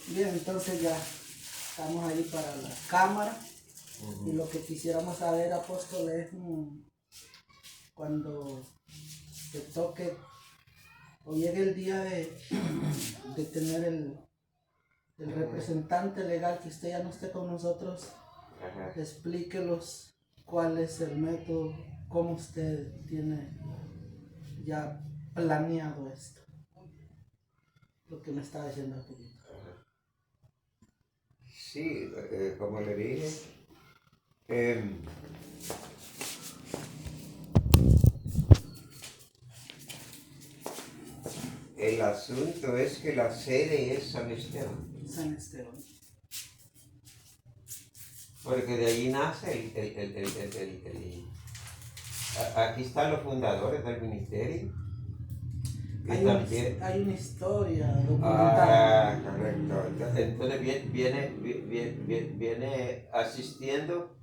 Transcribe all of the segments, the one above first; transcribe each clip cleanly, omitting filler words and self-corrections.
Bien, entonces ya estamos ahí para la cámara. Y lo que quisiéramos saber, apóstol, es cuando te toque o llegue el día de tener el representante legal, que usted ya no esté con nosotros. Ajá. Explíquelos cuál es el método, cómo usted tiene ya planeado esto. Lo que me estaba diciendo un poquito. Sí, como le dije, el asunto es que la sede es San Esteban, San Esteban. porque de allí nace aquí están los fundadores del ministerio. Y también, Hay una historia documentada. correcto. Entonces viene asistiendo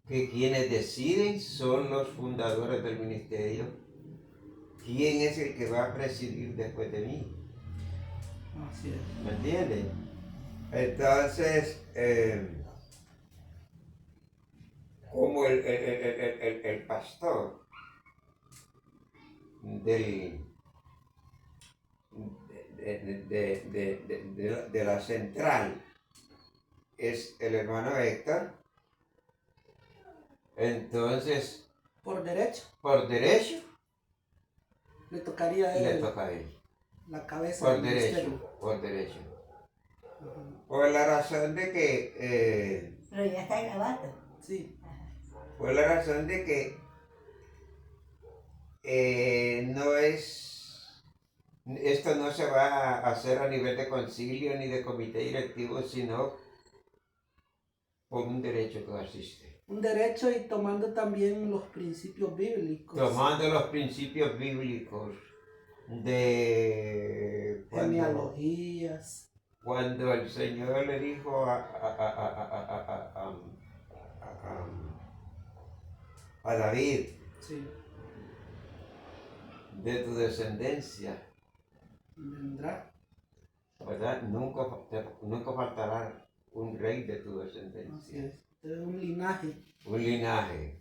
que quienes deciden son los fundadores del ministerio. ¿Quién es el que va a presidir después de mí? Así es. ¿Me entiendes? Entonces, como el pastor de la central es el hermano Héctor, entonces, Por derecho, por derecho, le tocaría a él le toca a él. la cabeza Por del ministerio. por derecho. Ajá. Por la razón de que, Pero ya está grabando. Sí, por la razón de que no es, esto no se va a hacer a nivel de concilio ni de comité directivo, sino por un derecho que asiste. un derecho y tomando también los principios bíblicos. Tomando los principios bíblicos de Genealogías. cuando el Señor le dijo a David, Sí, de tu descendencia, vendrá. ¿verdad? Nunca faltará un rey de tu Así descendencia. es. Es un linaje. Un linaje.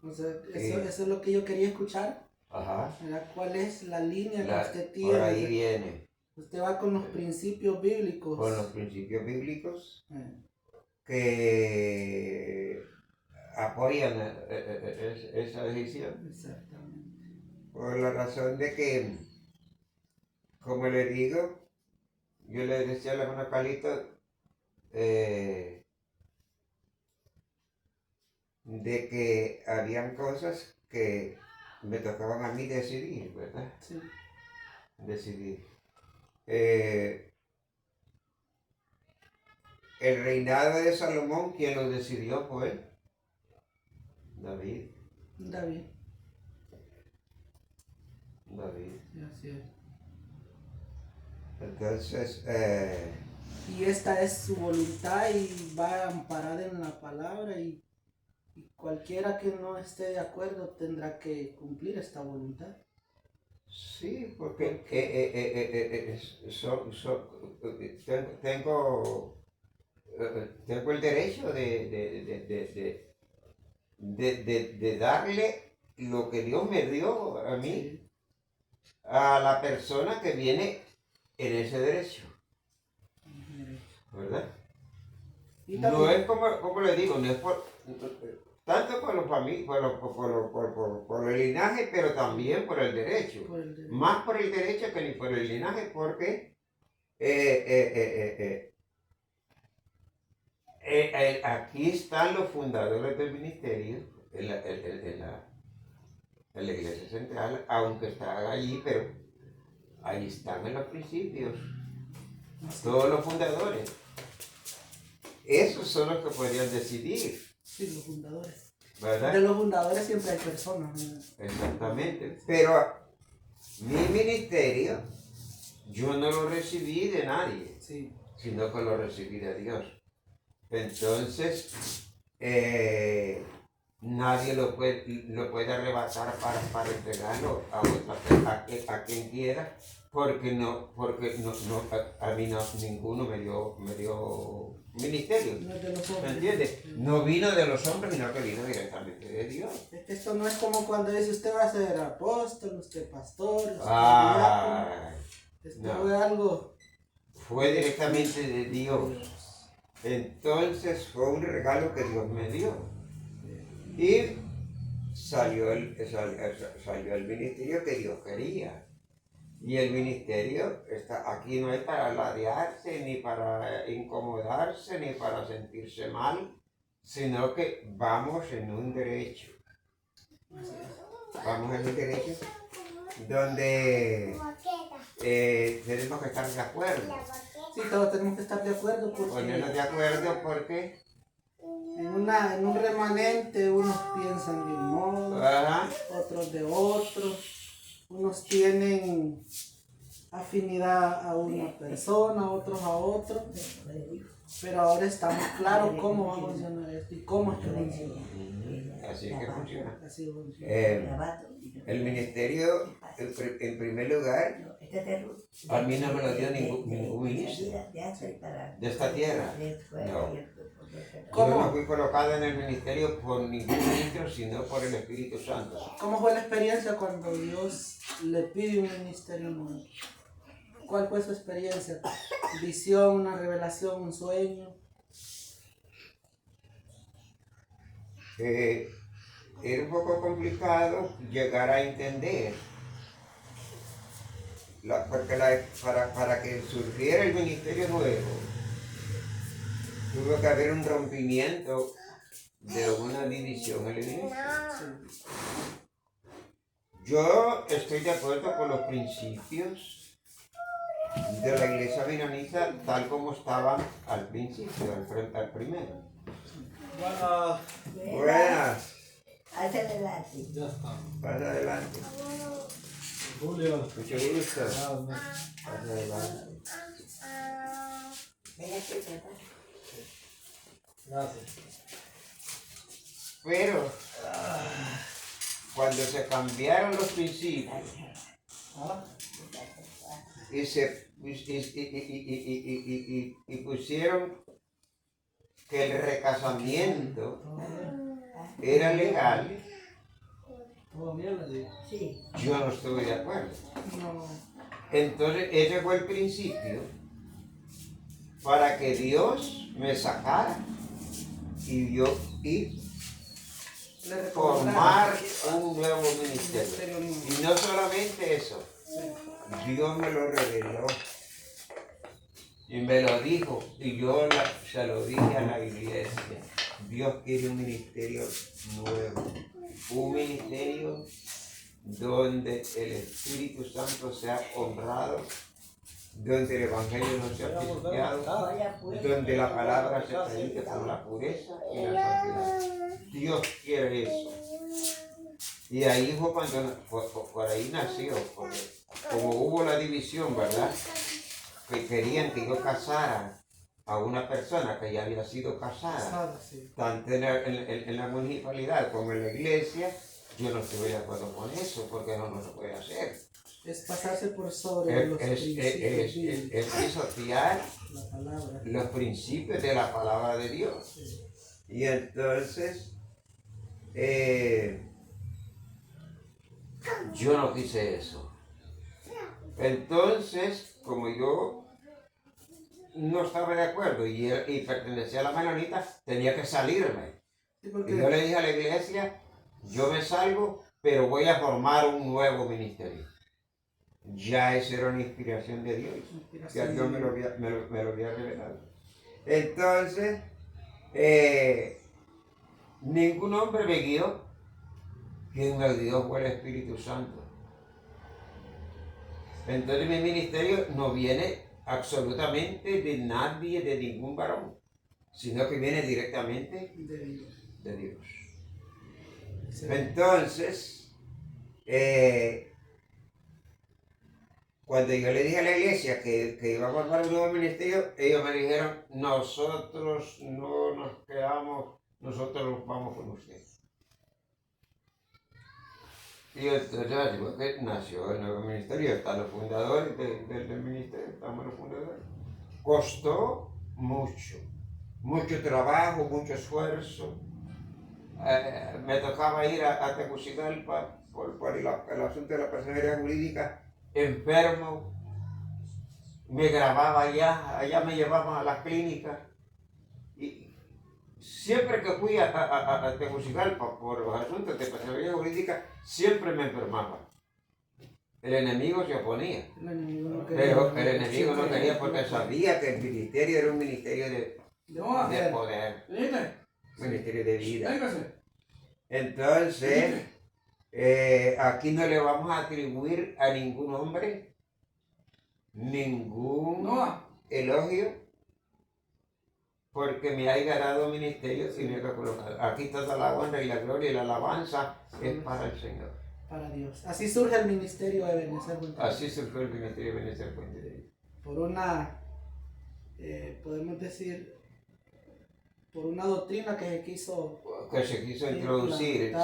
O sea, Sí. eso es lo que yo quería escuchar. Ajá. ¿Verdad? ¿Cuál es la línea que usted Por tiene? ahí viene. Usted va con los principios bíblicos. Con los principios bíblicos Eh, que apoyan esa decisión. Exactamente. Por la razón de que, como le digo, yo le decía al hermano Calito, de que habían cosas que me tocaban a mí decidir, ¿verdad? Sí. Decidir. El reinado de Salomón, quien lo decidió fue David. David. Sí, así es. Entonces, Y esta es su voluntad y va amparada en la palabra y cualquiera que no esté de acuerdo tendrá que cumplir esta voluntad. sí, porque tengo el derecho de darle lo que Dios me dio a mí, Sí. a la persona que viene en ese derecho, ¿verdad? Y No también, es como le digo, no es tanto por por el linaje, pero también por el derecho. por el derecho. Más por el derecho que ni por el linaje, porque aquí están los fundadores del ministerio, en la iglesia central, aunque están allí, pero ahí están en los principios, todos los fundadores. Esos son los que podrían decidir, Sí, los fundadores. ¿verdad? De los fundadores siempre hay personas. ¿No? Exactamente. Pero mi ministerio, yo no lo recibí de nadie, Sí. sino que lo recibí de Dios. Entonces, nadie lo puede arrebatar para entregarlo a otra, a quien quiera, porque no, a mí no, ninguno me dio ministerio. No es de los ¿Me hombres. entiendes? No vino de los hombres, sino que vino directamente de Dios. Es que esto no es como cuando dice usted va a ser apóstol, usted pastor, usted diácono. Ah, Esto no. es algo Fue directamente de Dios. Entonces fue un regalo que Dios me dio. Y salió el ministerio que Dios quería. Y el ministerio está aquí, no es para ladearse, ni para incomodarse, ni para sentirse mal, sino que vamos en un derecho. Vamos en un derecho donde tenemos que estar de acuerdo. Sí, todos tenemos que estar de acuerdo Ponernos de porque acuerdo porque en un remanente unos piensan de un modo, ajá, otros de otro, unos tienen afinidad a una persona, otros a otro, pero ahora estamos claros cómo va a funcionar esto y cómo es que funciona. así es que funciona. Así funciona. El ministerio, en primer lugar, a mí no me lo dio ningún ministro de esta tierra. No. Yo no fui colocado en el ministerio por ningún ministro, sino por el Espíritu Santo. ¿Cómo fue la experiencia cuando Dios le pide un ministerio nuevo? ¿Cuál fue su experiencia? ¿Visión, una revelación, un sueño? Era un poco complicado llegar a entender, porque para que surgiera el ministerio nuevo, tuvo que haber un rompimiento de una división en la iglesia. Yo estoy de acuerdo con los principios de la iglesia menonita tal como estaban al principio, al primero. Buenas. Hacia adelante. Ya está. Pasa adelante. Julio. Mucho gusto. Ah, Pasa adelante. Ven aquí, papá. gracias. Pero cuando se cambiaron los principios Ah, y pusieron que el recasamiento era legal, ¿todo bien allí? Sí. yo no estuve de acuerdo. No. Entonces ese fue el principio para que Dios me sacara y yo ir Le formar recomendaron un nuevo un ministerio. ministerio nuevo. Y no solamente eso, Dios me lo reveló y me lo dijo y yo se lo dije a la iglesia. Dios quiere un ministerio nuevo, un ministerio donde el Espíritu Santo sea honrado, donde el Evangelio no sea pisoteado, donde la palabra se predique con la pureza y la santidad. Dios quiere eso. Y ahí fue cuando, por ahí nació, porque como hubo la división, ¿verdad? Que querían que yo casara a una persona que ya había sido casada, Casada, sí. tanto en la municipalidad como en la iglesia, yo no estuve de acuerdo con eso, porque no se puede hacer. Es pasarse por sobre los principios bíblicos, Es pisotear la palabra. los principios de la palabra de Dios. Sí. Y entonces, yo no quise eso. Entonces, como yo no estaba de acuerdo y pertenecía a la menonita, tenía que salirme. Sí, Y porque yo le dije a la iglesia, yo me salgo, pero voy a formar un nuevo ministerio. Ya esa era una inspiración de Dios. Ya Dios me lo había revelado. Entonces, ningún hombre me guió. Quien me guió fue el Espíritu Santo. Entonces mi ministerio no viene absolutamente de nadie, de ningún varón, sino que viene directamente de Dios. de Dios. Sí. Entonces, Cuando yo le dije a la iglesia que iba a formar un nuevo ministerio, ellos me dijeron, nosotros no nos quedamos, nosotros nos vamos con usted. Y entonces así fue que nació el nuevo ministerio, están los fundadores del ministerio, estamos los fundadores. Costó mucho, mucho trabajo, mucho esfuerzo. Me tocaba ir a Tegucigalpa por el asunto de la personalidad jurídica, enfermo. Me grababa allá me llevaban a las clínicas. Y siempre que fui a Tegucigalpa por los asuntos de personalidad jurídica, siempre me enfermaba. El enemigo se oponía. El enemigo no quería. Pero el enemigo no quería porque sabía que el ministerio era un ministerio de poder, ministerio de vida. Entonces, aquí no le vamos a atribuir a ningún hombre ningún elogio porque me haya dado ministerio y me haya colocado. Aquí toda la honra y la gloria y la alabanza es para el Señor. Para Dios. Así surge el ministerio de Ebenezer Fuente. Así surgió el ministerio de Ebenezer Fuente de Vida. Por una, podemos decir, por una doctrina que se quiso introducir,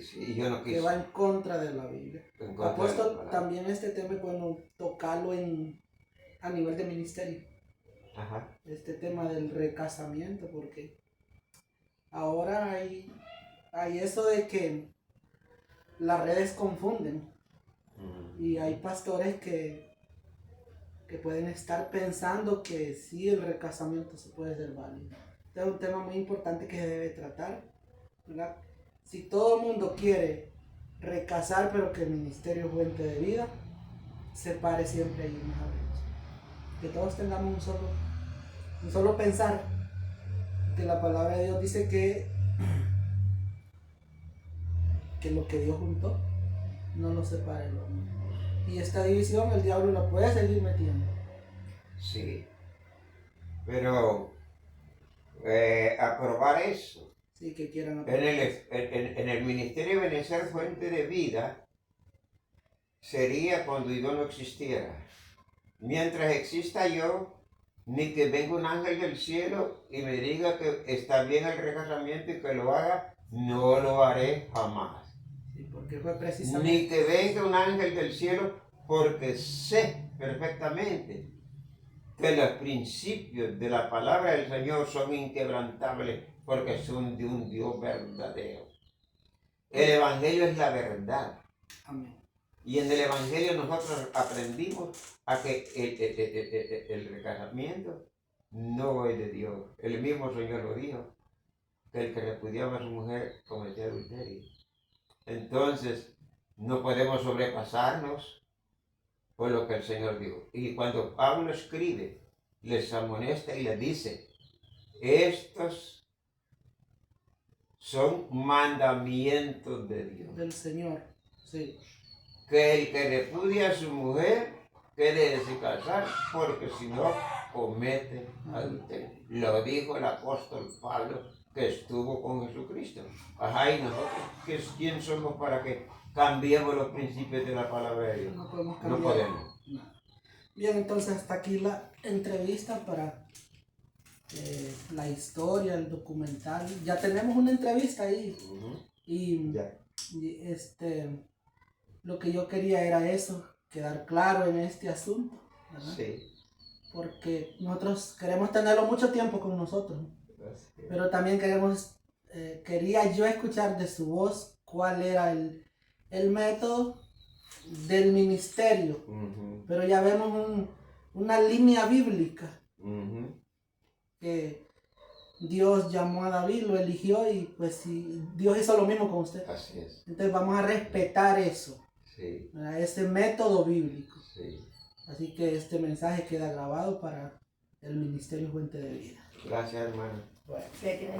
sí, yo no que quise. va en contra de la Biblia. En contra de la Apóstol, palabra. también este tema es bueno tocarlo a nivel de ministerio. Ajá. Este tema del recasamiento, porque ahora hay eso de que las redes confunden y hay pastores que pueden estar pensando que sí, el recasamiento se puede ser válido. Este es un tema muy importante que se debe tratar, ¿verdad? Si todo el mundo quiere recasar, pero que el ministerio es fuente de vida, se pare siempre ahí mejor. Que todos tengamos un solo pensar, que la palabra de Dios dice que lo que Dios juntó no lo separe el hombre. Y esta división el diablo la puede seguir metiendo. Sí, pero aprobar eso Sí, que quieran en el ministerio de Ebenezer Fuente de Vida sería cuando yo no existiera. Mientras exista yo, ni que venga un ángel del cielo y me diga que está bien el recasamiento y que lo haga, no lo haré jamás. Sí, porque fue precisamente. Ni que venga un ángel del cielo, porque sé perfectamente que los principios de la palabra del Señor son inquebrantables, porque son de un Dios verdadero. El Evangelio es la verdad. Amén. Y en el Evangelio nosotros aprendimos a que el recasamiento no es de Dios. El mismo Señor lo dijo, que el que repudiaba a su mujer cometía adulterio. Entonces, no podemos sobrepasarnos por lo que el Señor dijo. Y cuando Pablo escribe, les amonesta y les dice, estos son mandamientos de Dios. Del Señor, sí. Que el que repudia a su mujer quede de se casar, porque si no, comete adulterio. Lo dijo el apóstol Pablo, que estuvo con Jesucristo. Ajá, y nosotros, ¿quién somos para que cambiemos los principios de la palabra de Dios? No podemos No cambiar. podemos. Nada. Bien, entonces hasta aquí la entrevista para la historia, el documental. Ya tenemos una entrevista ahí. Y lo que yo quería era eso, quedar claro en este asunto, ¿verdad? Sí. Porque nosotros queremos tenerlo mucho tiempo con nosotros, pero también quería yo escuchar de su voz cuál era el método del ministerio. Pero ya vemos una línea bíblica que Dios llamó a David, lo eligió y pues Dios hizo lo mismo con usted. Así es. Entonces vamos a respetar eso, Sí. ese método bíblico. Sí. Así que este mensaje queda grabado para el Ministerio Fuente de Vida. Gracias, hermano. Bueno. ¿Qué crees?